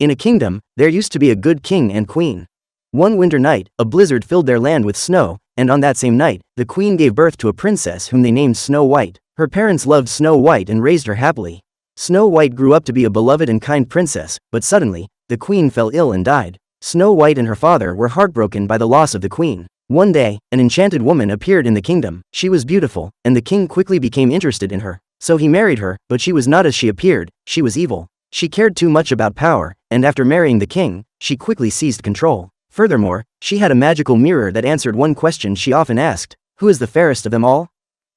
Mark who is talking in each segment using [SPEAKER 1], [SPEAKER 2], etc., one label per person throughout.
[SPEAKER 1] In a kingdom, there used to be a good king and queen. One winter night, a blizzard filled their land with snow, and on that same night, the queen gave birth to a princess whom they named Snow White. Her parents loved Snow White and raised her happily. Snow White grew up to be a beloved and kind princess, but suddenly, the queen fell ill and died. Snow White and her father were heartbroken by the loss of the queen. One day, an enchanted woman appeared in the kingdom. She was beautiful, and the king quickly became interested in her. So he married her, but she was not as she appeared, she was evil. She cared too much about power, and after marrying the king, she quickly seized control. Furthermore, she had a magical mirror that answered one question she often asked: who is the fairest of them all?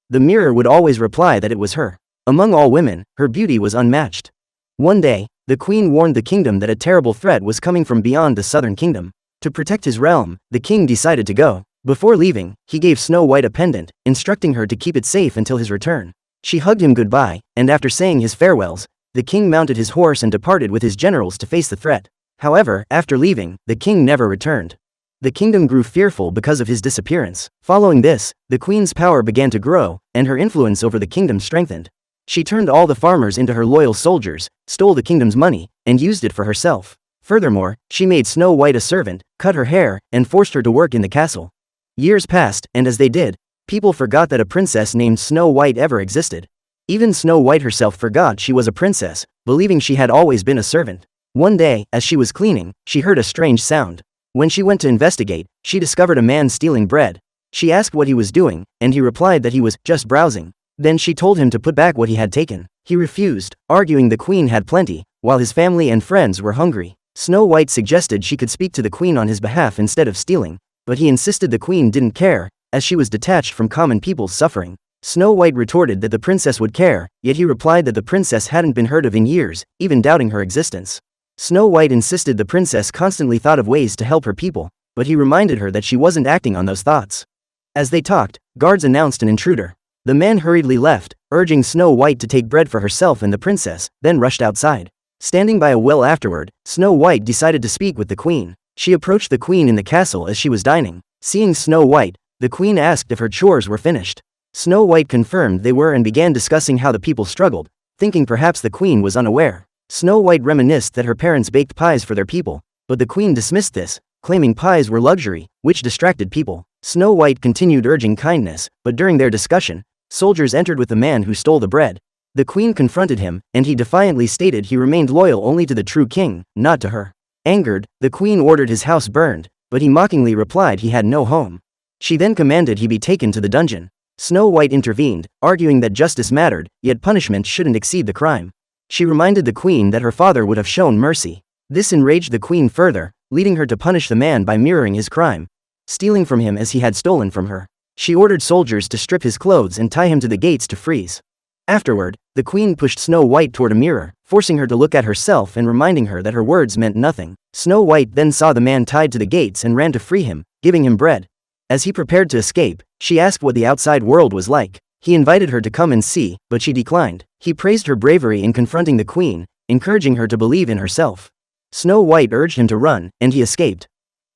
[SPEAKER 1] The mirror would always reply that it was her. Among all women, her beauty was unmatched. One day, the queen warned the kingdom that a terrible threat was coming from beyond the southern kingdom. To protect his realm, the king decided to go. Before leaving, he gave Snow White a pendant, instructing her to keep it safe until his return. She hugged him goodbye, and after saying his farewells, the king mounted his horse and departed with his generals to face the threat. However, after leaving, the king never returned. The kingdom grew fearful because of his disappearance. Following this, the queen's power began to grow, and her influence over the kingdom strengthened. She turned all the farmers into her loyal soldiers, stole the kingdom's money, and used it for herself. Furthermore, she made Snow White a servant, cut her hair, and forced her to work in the castle. Years passed, and as they did, people forgot that a princess named Snow White ever existed. Even Snow White herself forgot she was a princess, believing she had always been a servant. One day, as she was cleaning, she heard a strange sound. When she went to investigate, she discovered a man stealing bread. She asked what he was doing, and he replied that he was just browsing. Then she told him to put back what he had taken. He refused, arguing the queen had plenty, while his family and friends were hungry. Snow White suggested she could speak to the queen on his behalf instead of stealing, but he insisted the queen didn't care, as she was detached from common people's suffering. Snow White retorted that the princess would care, yet he replied that the princess hadn't been heard of in years, even doubting her existence. Snow White insisted the princess constantly thought of ways to help her people, but he reminded her that she wasn't acting on those thoughts. As they talked, guards announced an intruder. The man hurriedly left, urging Snow White to take bread for herself and the princess, then rushed outside. Standing by a well afterward, Snow White decided to speak with the queen. She approached the queen in the castle as she was dining. Seeing Snow White, the queen asked if her chores were finished. Snow White confirmed they were and began discussing how the people struggled, thinking perhaps the queen was unaware. Snow White reminisced that her parents baked pies for their people, but the queen dismissed this, claiming pies were luxury, which distracted people. Snow White continued urging kindness, but during their discussion, soldiers entered with the man who stole the bread. The queen confronted him, and he defiantly stated he remained loyal only to the true king, not to her. Angered, the queen ordered his house burned, but he mockingly replied he had no home. She then commanded he be taken to the dungeon. Snow White intervened, arguing that justice mattered, yet punishment shouldn't exceed the crime. She reminded the queen that her father would have shown mercy. This enraged the queen further, leading her to punish the man by mirroring his crime, stealing from him as he had stolen from her. She ordered soldiers to strip his clothes and tie him to the gates to freeze. Afterward, the queen pushed Snow White toward a mirror, forcing her to look at herself and reminding her that her words meant nothing. Snow White then saw the man tied to the gates and ran to free him, giving him bread. As he prepared to escape, she asked what the outside world was like. He invited her to come and see, but she declined. He praised her bravery in confronting the queen, encouraging her to believe in herself. Snow White urged him to run, and he escaped.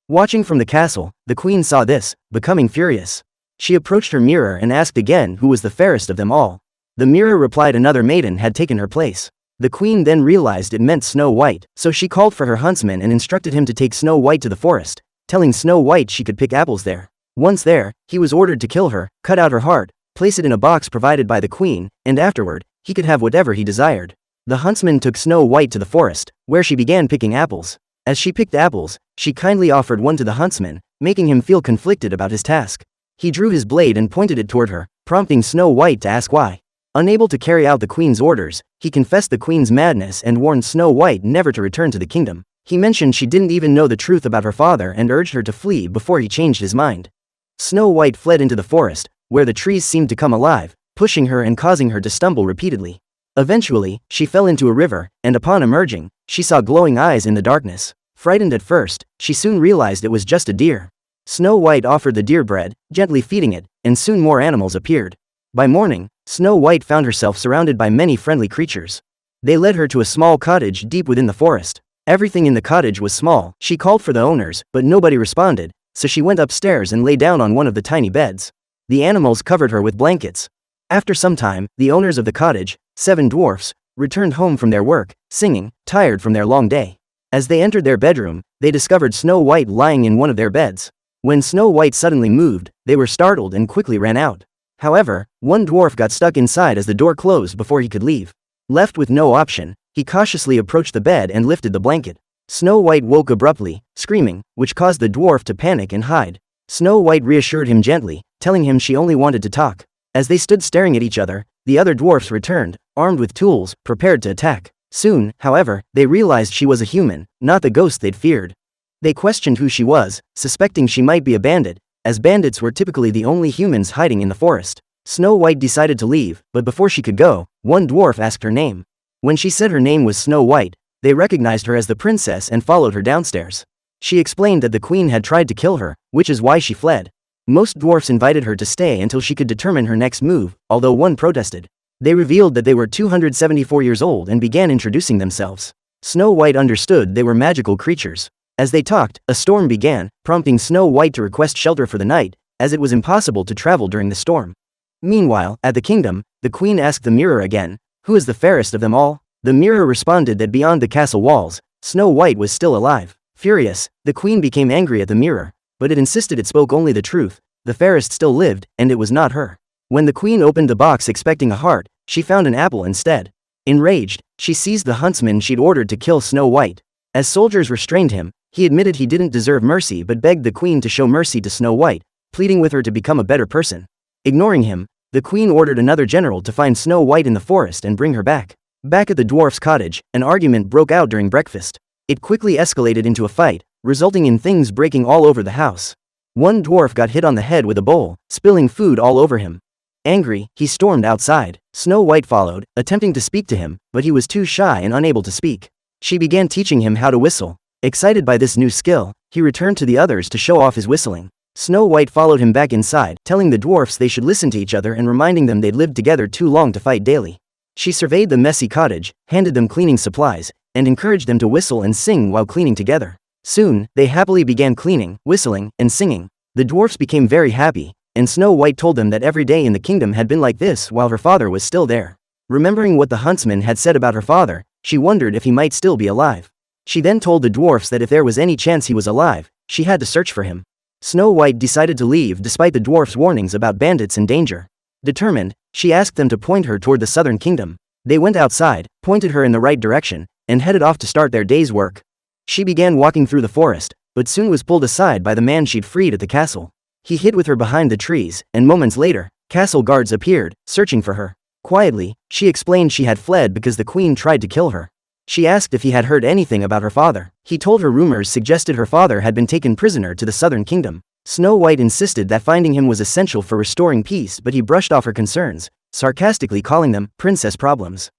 [SPEAKER 1] Watching from the castle, the queen saw this, becoming furious. She approached her mirror and asked again who was the fairest of them all. The mirror replied another maiden had taken her place. The queen then realized it meant Snow White, so she called for her huntsman and instructed him to take Snow White to the forest, telling Snow White she could pick apples there. Once there, he was ordered to kill her, cut out her heart, place it in a box provided by the queen, and afterward, he could have whatever he desired. The huntsman took Snow White to the forest, where she began picking apples. As she picked apples, she kindly offered one to the huntsman, making him feel conflicted about his task. He drew his blade and pointed it toward her, prompting Snow White to ask why. Unable to carry out the queen's orders, he confessed the queen's madness and warned Snow White never to return to the kingdom. He mentioned she didn't even know the truth about her father and urged her to flee before he changed his mind. Snow White fled into the forest, where the trees seemed to come alive, pushing her and causing her to stumble repeatedly. Eventually, she fell into a river, and upon emerging, she saw glowing eyes in the darkness. Frightened at first, she soon realized it was just a deer. Snow White offered the deer bread, gently feeding it, and soon more animals appeared. By morning, Snow White found herself surrounded by many friendly creatures. They led her to a small cottage deep within the forest. Everything in the cottage was small. She called for the owners, but nobody responded, so she went upstairs and lay down on one of the tiny beds. The animals covered her with blankets. After some time, the owners of the cottage, 7 dwarfs, returned home from their work, singing, tired from their long day. As they entered their bedroom, they discovered Snow White lying in one of their beds. When Snow White suddenly moved, they were startled and quickly ran out. However, one dwarf got stuck inside as the door closed before he could leave. Left with no option, he cautiously approached the bed and lifted the blanket. Snow White woke abruptly, screaming, which caused the dwarf to panic and hide. Snow White reassured him gently, telling him she only wanted to talk. As they stood staring at each other, the other dwarfs returned, armed with tools, prepared to attack. Soon, however, they realized she was a human, not the ghost they'd feared. They questioned who she was, suspecting she might be a bandit, as bandits were typically the only humans hiding in the forest. Snow White decided to leave, but before she could go, one dwarf asked her name. When she said her name was Snow White, they recognized her as the princess and followed her downstairs. She explained that the queen had tried to kill her, which is why she fled. Most dwarfs invited her to stay until she could determine her next move, although one protested. They revealed that they were 274 years old and began introducing themselves. Snow White understood they were magical creatures. As they talked, a storm began, prompting Snow White to request shelter for the night, as it was impossible to travel during the storm. Meanwhile, at the kingdom, the queen asked the mirror again, "Who is the fairest of them all?" The mirror responded that beyond the castle walls, Snow White was still alive. Furious, the queen became angry at the mirror, but it insisted it spoke only the truth. The fairest still lived, and it was not her. When the queen opened the box expecting a heart, she found an apple instead. Enraged, she seized the huntsman she'd ordered to kill Snow White. As soldiers restrained him, he admitted he didn't deserve mercy but begged the queen to show mercy to Snow White, pleading with her to become a better person. Ignoring him, the queen ordered another general to find Snow White in the forest and bring her back. Back at the dwarf's cottage, an argument broke out during breakfast. It quickly escalated into a fight, resulting in things breaking all over the house. One dwarf got hit on the head with a bowl, spilling food all over him. Angry, he stormed outside. Snow White followed, attempting to speak to him, but he was too shy and unable to speak. She began teaching him how to whistle. Excited by this new skill, he returned to the others to show off his whistling. Snow White followed him back inside, telling the dwarfs they should listen to each other and reminding them they'd lived together too long to fight daily. She surveyed the messy cottage, handed them cleaning supplies, and encouraged them to whistle and sing while cleaning together. Soon, they happily began cleaning, whistling, and singing. The dwarfs became very happy, and Snow White told them that every day in the kingdom had been like this while her father was still there. Remembering what the huntsman had said about her father, she wondered if he might still be alive. She then told the dwarfs that if there was any chance he was alive, she had to search for him. Snow White decided to leave despite the dwarfs' warnings about bandits and danger. Determined, she asked them to point her toward the southern kingdom. They went outside, pointed her in the right direction, and headed off to start their day's work. She began walking through the forest, but soon was pulled aside by the man she'd freed at the castle. He hid with her behind the trees, and moments later, castle guards appeared, searching for her. Quietly, she explained she had fled because the queen tried to kill her. She asked if he had heard anything about her father. He told her rumors suggested her father had been taken prisoner to the southern kingdom. Snow White insisted that finding him was essential for restoring peace, but he brushed off her concerns, sarcastically calling them princess problems.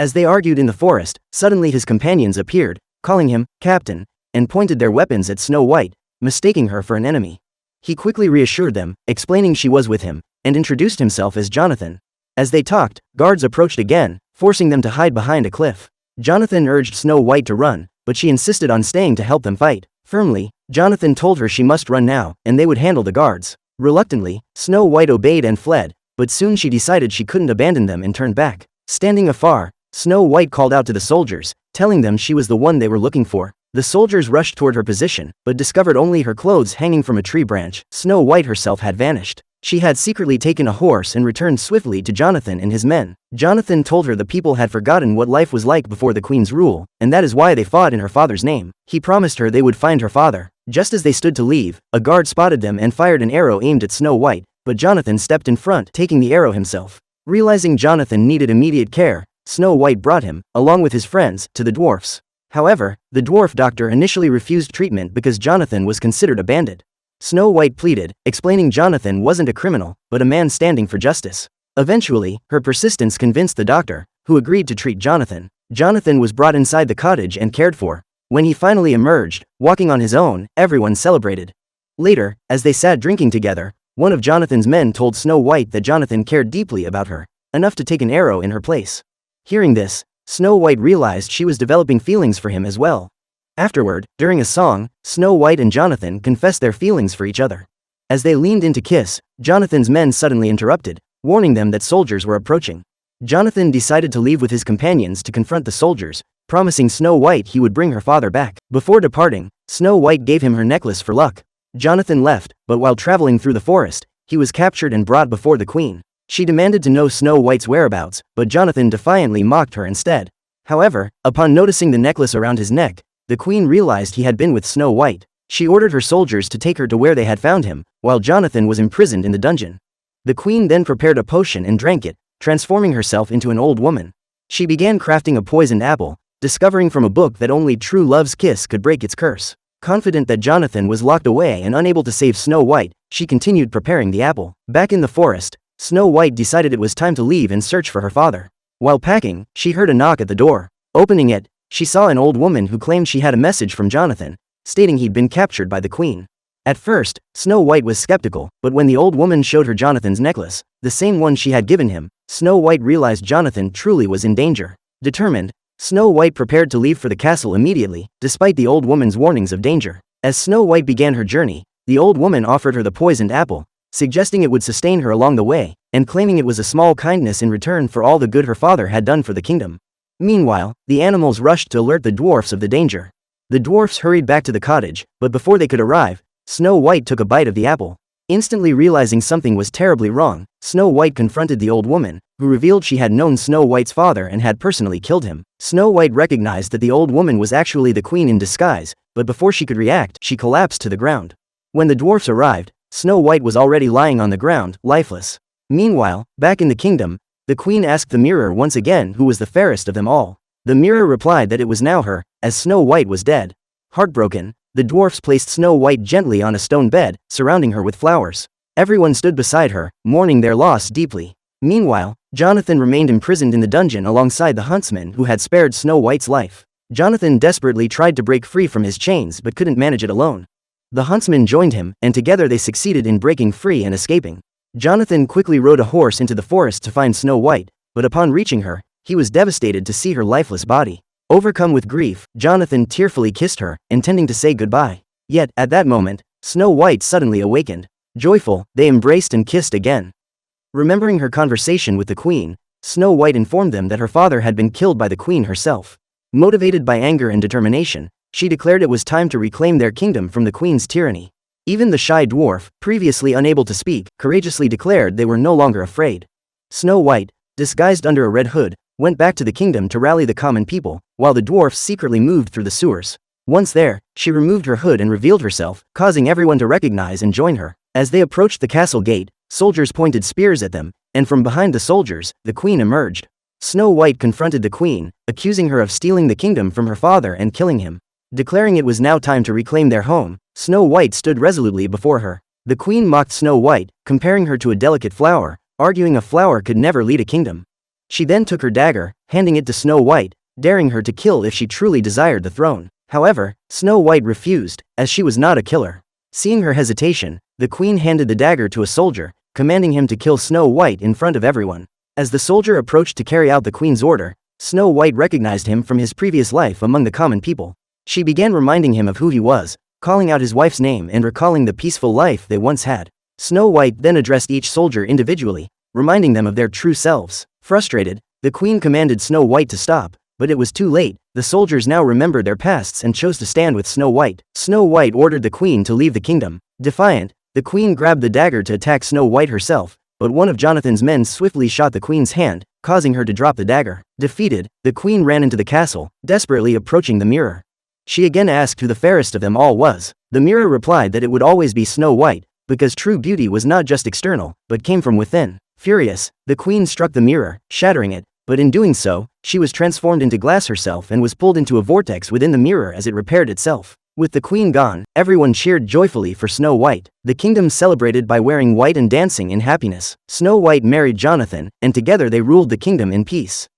[SPEAKER 1] As they argued in the forest, suddenly his companions appeared, calling him captain, and pointed their weapons at Snow White, mistaking her for an enemy. He quickly reassured them, explaining she was with him, and introduced himself as Jonathan. As they talked, guards approached again, forcing them to hide behind a cliff. Jonathan urged Snow White to run, but she insisted on staying to help them fight. Firmly, Jonathan told her she must run now, and they would handle the guards. Reluctantly, Snow White obeyed and fled, but soon she decided she couldn't abandon them and turned back. Standing afar, Snow White called out to the soldiers, telling them she was the one they were looking for. The soldiers rushed toward her position, but discovered only her clothes hanging from a tree branch. Snow White herself had vanished. She had secretly taken a horse and returned swiftly to Jonathan and his men. Jonathan told her the people had forgotten what life was like before the queen's rule, and that is why they fought in her father's name. He promised her they would find her father. Just as they stood to leave, a guard spotted them and fired an arrow aimed at Snow White, but Jonathan stepped in front, taking the arrow himself. Realizing Jonathan needed immediate care, Snow White brought him, along with his friends, to the dwarfs. However, the dwarf doctor initially refused treatment because Jonathan was considered a bandit. Snow White pleaded, explaining Jonathan wasn't a criminal, but a man standing for justice. Eventually, her persistence convinced the doctor, who agreed to treat Jonathan. Jonathan was brought inside the cottage and cared for. When he finally emerged, walking on his own, everyone celebrated. Later, as they sat drinking together, one of Jonathan's men told Snow White that Jonathan cared deeply about her, enough to take an arrow in her place. Hearing this, Snow White realized she was developing feelings for him as well. Afterward, during a song, Snow White and Jonathan confessed their feelings for each other. As they leaned in to kiss, Jonathan's men suddenly interrupted, warning them that soldiers were approaching. Jonathan decided to leave with his companions to confront the soldiers, promising Snow White he would bring her father back. Before departing, Snow White gave him her necklace for luck. Jonathan left, but while traveling through the forest, he was captured and brought before the queen. She demanded to know Snow White's whereabouts, but Jonathan defiantly mocked her instead. However, upon noticing the necklace around his neck, the queen realized he had been with Snow White. She ordered her soldiers to take her to where they had found him, while Jonathan was imprisoned in the dungeon. The queen then prepared a potion and drank it, transforming herself into an old woman. She began crafting a poisoned apple, discovering from a book that only true love's kiss could break its curse. Confident that Jonathan was locked away and unable to save Snow White, she continued preparing the apple. Back in the forest, Snow White decided it was time to leave and search for her father. While packing, she heard a knock at the door. Opening it, she saw an old woman who claimed she had a message from Jonathan, stating he'd been captured by the queen. At first, Snow White was skeptical, but when the old woman showed her Jonathan's necklace, the same one she had given him, Snow White realized Jonathan truly was in danger. Determined, Snow White prepared to leave for the castle immediately, despite the old woman's warnings of danger. As Snow White began her journey, the old woman offered her the poisoned apple, suggesting it would sustain her along the way, and claiming it was a small kindness in return for all the good her father had done for the kingdom. Meanwhile, the animals rushed to alert the dwarfs of the danger. The dwarfs hurried back to the cottage, but before they could arrive, Snow White took a bite of the apple. Instantly realizing something was terribly wrong, Snow White confronted the old woman, who revealed she had known Snow White's father and had personally killed him. Snow White recognized that the old woman was actually the queen in disguise, but before she could react, she collapsed to the ground. When the dwarfs arrived, Snow White was already lying on the ground, lifeless. Meanwhile, back in the kingdom, the queen asked the mirror once again who was the fairest of them all. The mirror replied that it was now her, as Snow White was dead. Heartbroken, the dwarfs placed Snow White gently on a stone bed, surrounding her with flowers. Everyone stood beside her, mourning their loss deeply. Meanwhile, Jonathan remained imprisoned in the dungeon alongside the huntsman who had spared Snow White's life. Jonathan desperately tried to break free from his chains but couldn't manage it alone. The huntsman joined him, and together they succeeded in breaking free and escaping. Jonathan quickly rode a horse into the forest to find Snow White, but upon reaching her, he was devastated to see her lifeless body. Overcome with grief, Jonathan tearfully kissed her, intending to say goodbye. Yet, at that moment, Snow White suddenly awakened. Joyful, they embraced and kissed again. Remembering her conversation with the queen, Snow White informed them that her father had been killed by the queen herself. Motivated by anger and determination, she declared it was time to reclaim their kingdom from the queen's tyranny. Even the shy dwarf, previously unable to speak, courageously declared they were no longer afraid. Snow White, disguised under a red hood, went back to the kingdom to rally the common people, while the dwarfs secretly moved through the sewers. Once there, she removed her hood and revealed herself, causing everyone to recognize and join her. As they approached the castle gate, soldiers pointed spears at them, and from behind the soldiers, the queen emerged. Snow White confronted the queen, accusing her of stealing the kingdom from her father and killing him. Declaring it was now time to reclaim their home, Snow White stood resolutely before her. The queen mocked Snow White, comparing her to a delicate flower, arguing a flower could never lead a kingdom. She then took her dagger, handing it to Snow White, daring her to kill if she truly desired the throne. However, Snow White refused, as she was not a killer. Seeing her hesitation, the queen handed the dagger to a soldier, commanding him to kill Snow White in front of everyone. As the soldier approached to carry out the queen's order, Snow White recognized him from his previous life among the common people. She began reminding him of who he was, calling out his wife's name and recalling the peaceful life they once had. Snow White then addressed each soldier individually, reminding them of their true selves. Frustrated, the queen commanded Snow White to stop, but it was too late. The soldiers now remembered their pasts and chose to stand with Snow White. Snow White ordered the queen to leave the kingdom. Defiant, the queen grabbed the dagger to attack Snow White herself, but one of Jonathan's men swiftly shot the queen's hand, causing her to drop the dagger. Defeated, the queen ran into the castle, desperately approaching the mirror. She again asked who the fairest of them all was. The mirror replied that it would always be Snow White, because true beauty was not just external, but came from within. Furious, the queen struck the mirror, shattering it, but in doing so, she was transformed into glass herself and was pulled into a vortex within the mirror as it repaired itself. With the queen gone, everyone cheered joyfully for Snow White. The kingdom celebrated by wearing white and dancing in happiness. Snow White married Jonathan, and together they ruled the kingdom in peace.